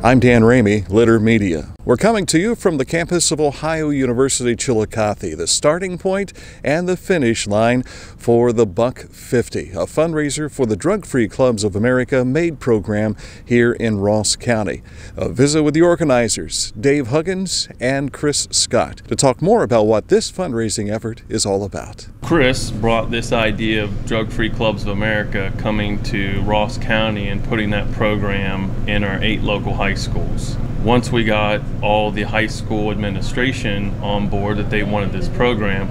I'm Dan Ramey, Litter Media. We're coming to you from the campus of Ohio University Chillicothe, the starting point and the finish line for the Buck 50, a fundraiser for the Drug-Free Clubs of America M.A.D.E program here in Ross County. A visit with the organizers, Dave Huggins and Chris Scott, to talk more about what this fundraising effort is all about. Chris brought this idea of Drug-Free Clubs of America coming to Ross County and putting that program in our 8 local high schools. Once we got all the high school administration on board that they wanted this program,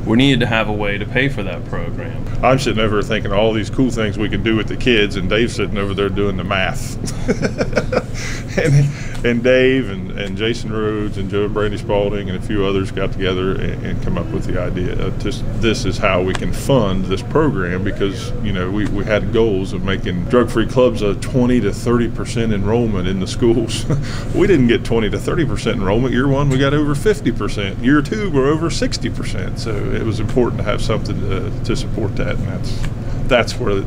we needed to have a way to pay for that program. I'm sitting over thinking all these cool things we can do with the kids, and Dave's sitting over there doing the math. and Dave and Jason Rhodes and Joe and Brandy Spalding and a few others got together and come up with the idea of this is how we can fund this program, because we had goals of making drug-free clubs a 20 to 30% enrollment in the schools. We didn't get 20 to 30% enrollment. Year 1 we got over 50%. Year 2 we're over 60%. So it was important to have something to support that, and that's where it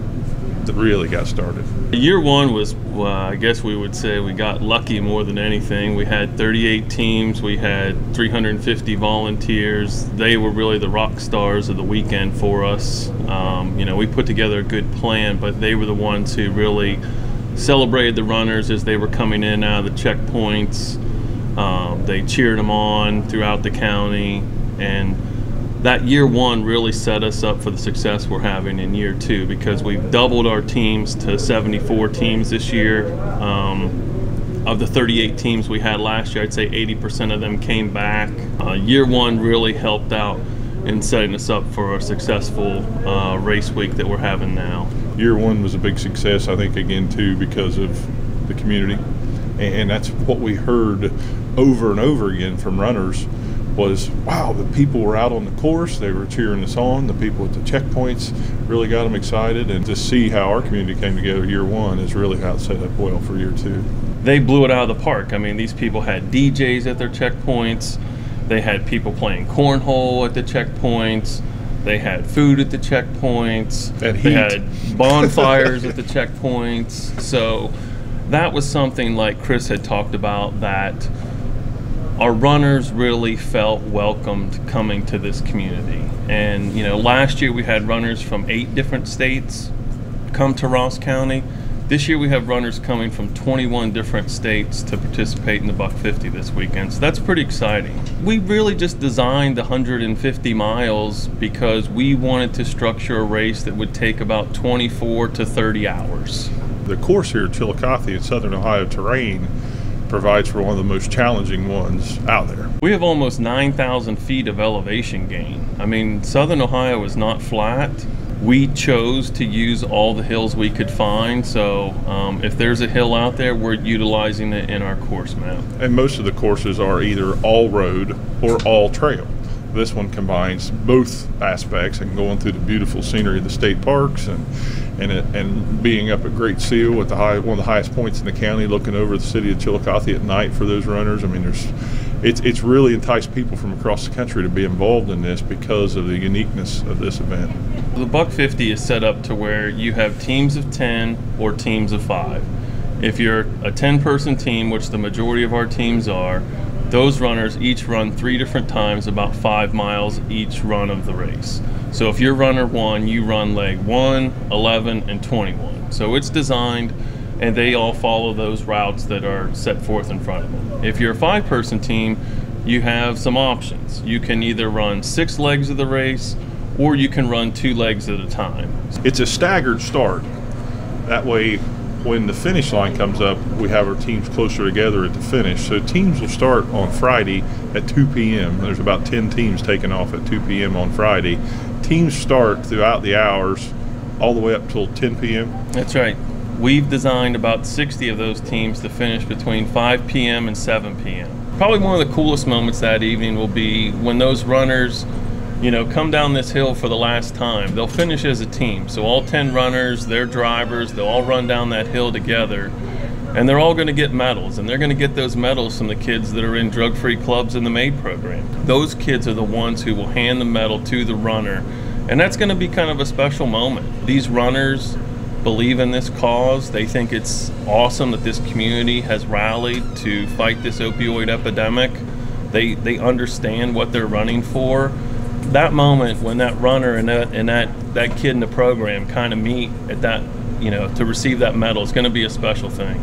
really got started. Year 1 was, I guess we would say we got lucky more than anything. We had 38 teams, we had 350 volunteers. They were really the rock stars of the weekend for us. We put together a good plan, but they were the ones who really celebrated the runners as they were coming in out of the checkpoints. They cheered them on throughout the county, and that year 1 really set us up for the success we're having in year 2, because we've doubled our teams to 74 teams this year. Of the 38 teams we had last year, I'd say 80% of them came back. Year 1 really helped out in setting us up for a successful race week that we're having now. Year 1 was a big success, I think, again, too, because of the community. And that's what we heard over and over again from runners was, wow, the people were out on the course, they were cheering us on, the people at the checkpoints really got them excited, and to see how our community came together year 1 is really how it set up well for year 2. They blew it out of the park. I mean, these people had DJs at their checkpoints, they had people playing cornhole at the checkpoints, they had food at the checkpoints, they had bonfires at the checkpoints. So that was something, like Chris had talked about, that our runners really felt welcomed coming to this community. And last year we had runners from 8 different states come to Ross County. This year we have runners coming from 21 different states to participate in the Buck 50 this weekend, so that's pretty exciting. We really just designed the 150 miles because we wanted to structure a race that would take about 24 to 30 hours. The course here at Chillicothe in Southern Ohio terrain provides for one of the most challenging ones out there. We have almost 9,000 feet of elevation gain. I mean, Southern Ohio is not flat. We chose to use all the hills we could find, so if there's a hill out there, we're utilizing it in our course map. And most of the courses are either all road or all trail. This one combines both aspects, and going through the beautiful scenery of the state parks and being up at Great Seal at one of the highest points in the county, looking over the city of Chillicothe at night for those runners. I mean, it's really enticed people from across the country to be involved in this because of the uniqueness of this event. The Buck 50 is set up to where you have teams of 10 or teams of 5. If you're a 10-person team, which the majority of our teams are, those runners each run 3 different times, about 5 miles each run of the race. So if you're runner 1, you run leg 1, 11, and 21. So it's designed, and they all follow those routes that are set forth in front of them. If you're a 5-person team, you have some options. You can either run 6 legs of the race, or you can run 2 legs at a time. It's a staggered start. That way, when the finish line comes up, we have our teams closer together at the finish. So teams will start on Friday at 2 p.m. There's about 10 teams taking off at 2 p.m. on Friday. Teams start throughout the hours all the way up till 10 p.m. That's right. We've designed about 60 of those teams to finish between 5 p.m. and 7 p.m. Probably one of the coolest moments that evening will be when those runners come down this hill for the last time. They'll finish as a team. So all 10 runners, their drivers, they'll all run down that hill together. And they're all going to get medals. And they're going to get those medals from the kids that are in drug-free clubs in the M.A.D.E program. Those kids are the ones who will hand the medal to the runner. And that's going to be kind of a special moment. These runners believe in this cause. They think it's awesome that this community has rallied to fight this opioid epidemic. They understand what they're running for. That moment when that runner and that kid in the program kind of meet at that, to receive that medal is going to be a special thing.